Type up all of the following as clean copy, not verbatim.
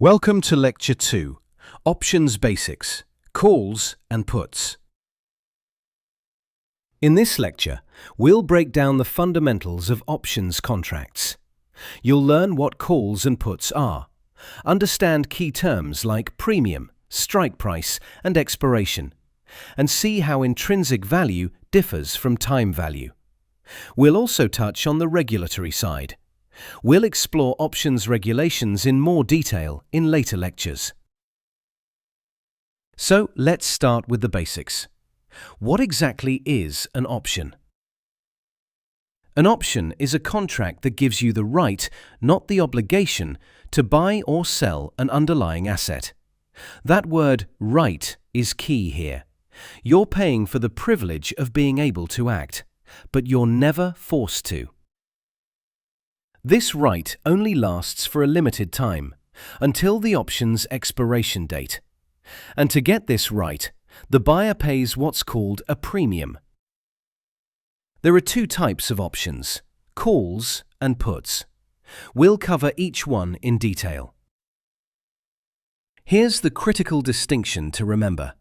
Welcome to Lecture 2, Options Basics, Calls and Puts. In this lecture, we'll break down the fundamentals of options contracts. You'll learn what calls and puts are, understand key terms like premium, strike price, and expiration, and see how intrinsic value differs from time value. We'll also touch on the regulatory side. We'll explore options regulations in more detail in later lectures. So let's start with the basics. What exactly is an option? An option is a contract that gives you the right, not the obligation, to buy or sell an underlying asset. That word right is key here. You're paying for the privilege of being able to act, but you're never forced to. This right only lasts for a limited time, until the option's expiration date. And to get this right, the buyer pays what's called a premium. There are two types of options, calls and puts. We'll cover each one in detail. Here's the critical distinction to remember.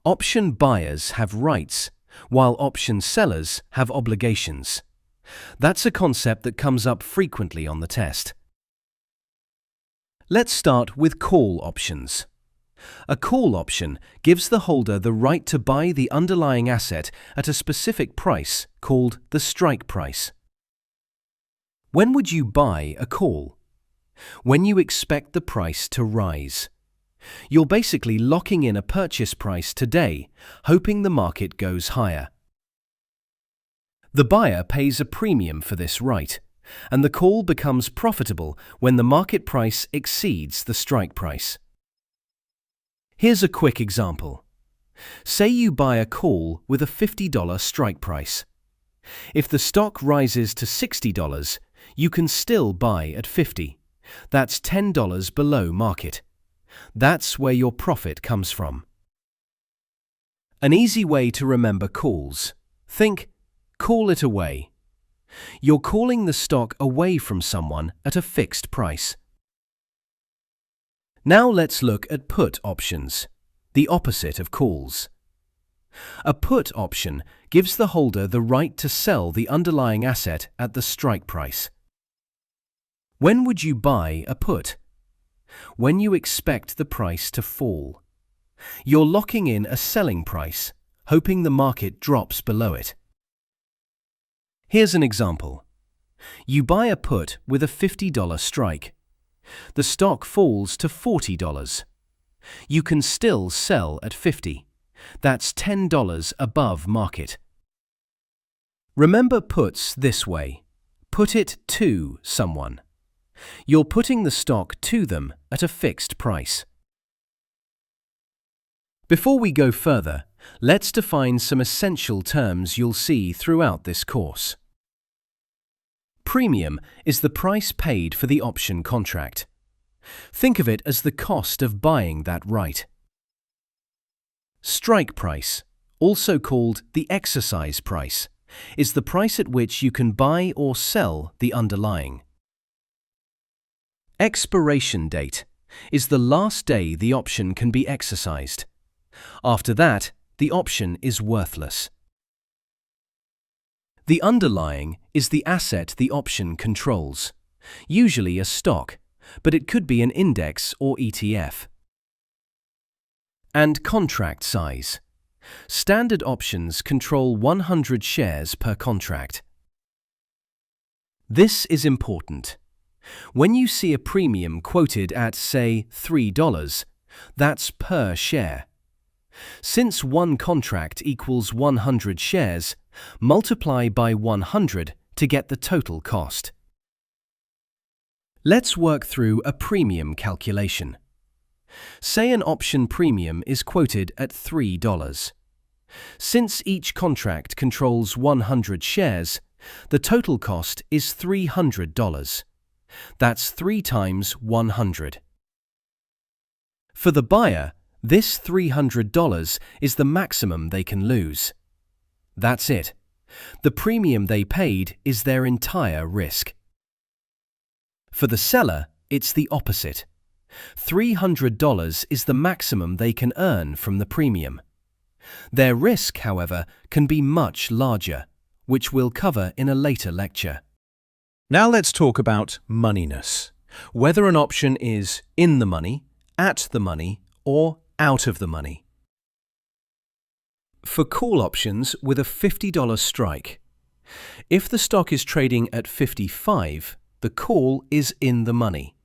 Option buyers have rights, while option sellers have obligations. That's a concept that comes up frequently on the test. Let's start with call options. A call option gives the holder the right to buy the underlying asset at a specific price called the strike price. When would you buy a call? When you expect the price to rise. You're basically locking in a purchase price today, hoping the market goes higher. The buyer pays a premium for this right, and the call becomes profitable when the market price exceeds the strike price. Here's a quick example. Say you buy a call with a $50 strike price. If the stock rises to $60, you can still buy at $50. That's $10 below market. That's where your profit comes from. An easy way to remember calls. Think, call it away. You're calling the stock away from someone at a fixed price. Now let's look at put options, the opposite of calls. A put option gives the holder the right to sell the underlying asset at the strike price. When would you buy a put? When you expect the price to fall. You're locking in a selling price, hoping the market drops below it. Here's an example. You buy a put with a $50 strike. The stock falls to $40. You can still sell at $50. That's $10 above market. Remember puts this way. Put it to someone. You're putting the stock to them at a fixed price. Before we go further, let's define some essential terms you'll see throughout this course. Premium is the price paid for the option contract. Think of it as the cost of buying that right. Strike price, also called the exercise price, is the price at which you can buy or sell the underlying. Expiration date is the last day the option can be exercised. After that, the option is worthless. The underlying is the asset the option controls, usually a stock, but it could be an index or ETF. And contract size. Standard options control 100 shares per contract. This is important. When you see a premium quoted at, say, $3, that's per share. Since one contract equals 100 shares, multiply by 100 to get the total cost. Let's work through a premium calculation. Say an option premium is quoted at $3. Since each contract controls 100 shares, the total cost is $300. That's 3 times 100. For the buyer, this $300 is the maximum they can lose. That's it. The premium they paid is their entire risk. For the seller, it's the opposite. $300 is the maximum they can earn from the premium. Their risk, however, can be much larger, which we'll cover in a later lecture. Now let's talk about moneyness, whether an option is in the money, at the money, or out of the money. For call options with a $50 strike, if the stock is trading at 55, the call is in the money.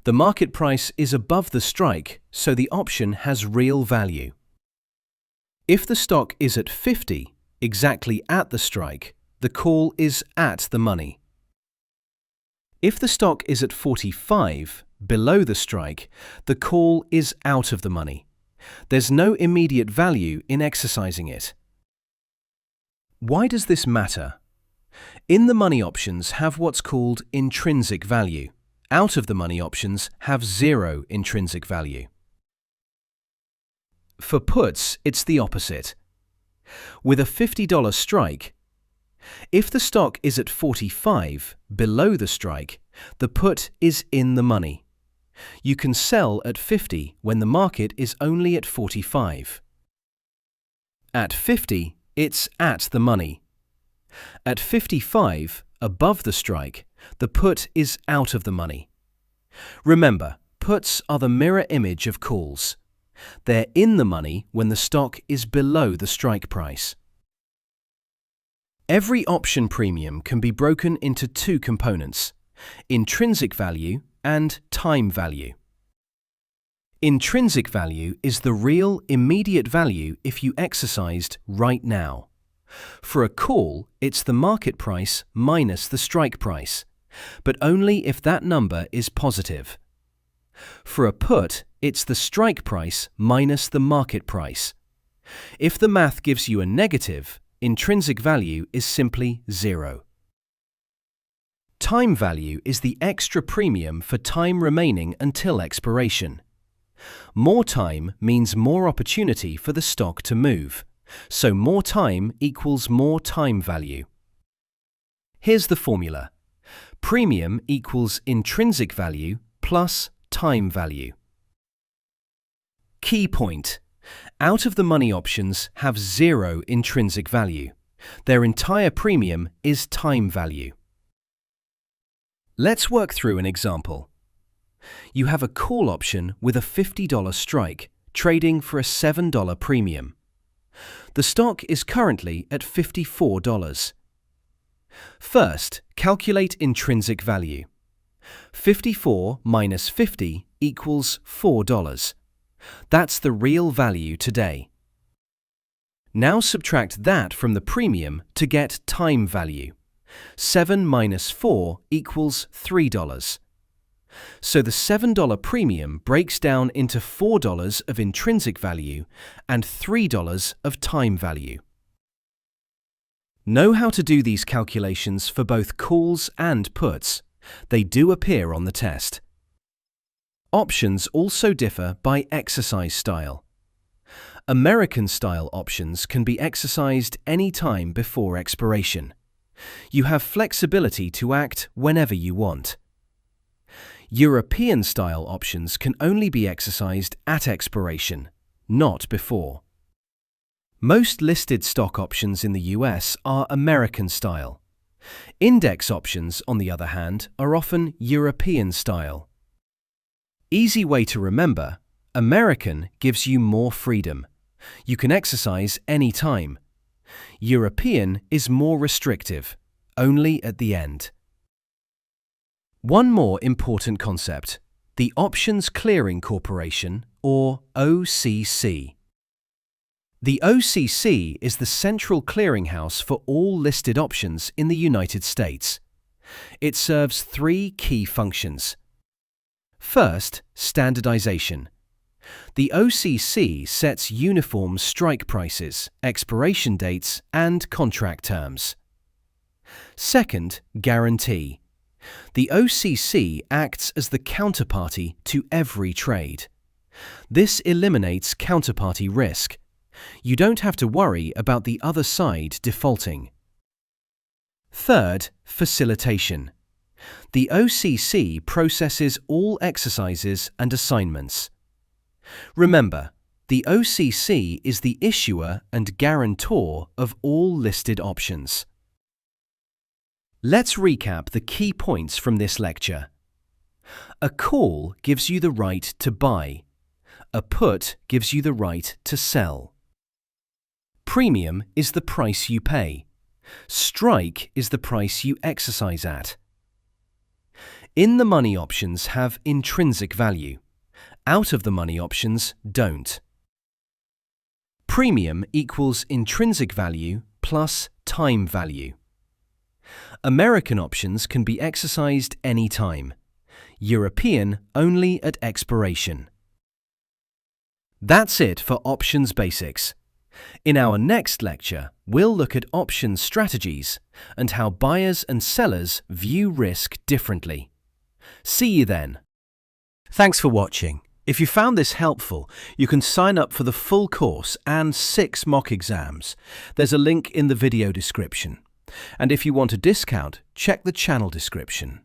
The market price is above the strike, so the option has real value. If the stock is at 50, exactly at the strike, the call is at the money. If the stock is at 45, below the strike, the call is out of the money. There's no immediate value in exercising it. Why does this matter? In the money options have what's called intrinsic value. Out of the money options have zero intrinsic value. For puts, it's the opposite. With a $50 strike, if the stock is at 45, below the strike, the put is in the money. You can sell at 50 when the market is only at 45. At 50, it's at the money. At 55, above the strike, the put is out of the money. Remember, puts are the mirror image of calls. They're in the money when the stock is below the strike price. Every option premium can be broken into two components: intrinsic value and time value. Intrinsic value is the real, immediate value if you exercised right now. For a call, it's the market price minus the strike price, but only if that number is positive. For a put, it's the strike price minus the market price. If the math gives you a negative, intrinsic value is simply zero. Time value is the extra premium for time remaining until expiration. More time means more opportunity for the stock to move, so more time equals more time value. Here's the formula. Premium equals intrinsic value plus time value. Key point: out of the money options have zero intrinsic value. Their entire premium is time value. Let's work through an example. You have a call option with a $50 strike, trading for a $7 premium. The stock is currently at $54. First, calculate intrinsic value. 54 minus 50 equals $4. That's the real value today. Now subtract that from the premium to get time value. 7 minus 4 equals $3. So the $7 premium breaks down into $4 of intrinsic value and $3 of time value. Know how to do these calculations for both calls and puts. They do appear on the test. Options also differ by exercise style. American-style options can be exercised any time before expiration. You have flexibility to act whenever you want. European-style options can only be exercised at expiration, not before. Most listed stock options in the US are American-style. Index options, on the other hand, are often European-style. Easy way to remember: American gives you more freedom. You can exercise any time. European is more restrictive, only at the end. One more important concept: the Options Clearing Corporation, or OCC. The OCC is the central clearinghouse for all listed options in the United States. It serves three key functions. First, standardization. The OCC sets uniform strike prices, expiration dates, and contract terms. Second, guarantee. The OCC acts as the counterparty to every trade. This eliminates counterparty risk. You don't have to worry about the other side defaulting. Third, facilitation. The OCC processes all exercises and assignments. Remember, the OCC is the issuer and guarantor of all listed options. Let's recap the key points from this lecture. A call gives you the right to buy. A put gives you the right to sell. Premium is the price you pay. Strike is the price you exercise at. In the money options have intrinsic value. Out of the money options don't. Premium equals intrinsic value plus time value. American options can be exercised any time. European only at expiration. That's it for options basics. In our next lecture, we'll look at options strategies and how buyers and sellers view risk differently. See you then. Thanks for watching. If you found this helpful, you can sign up for the full course and 6 mock exams. There's a link in the video description. And if you want a discount, check the channel description.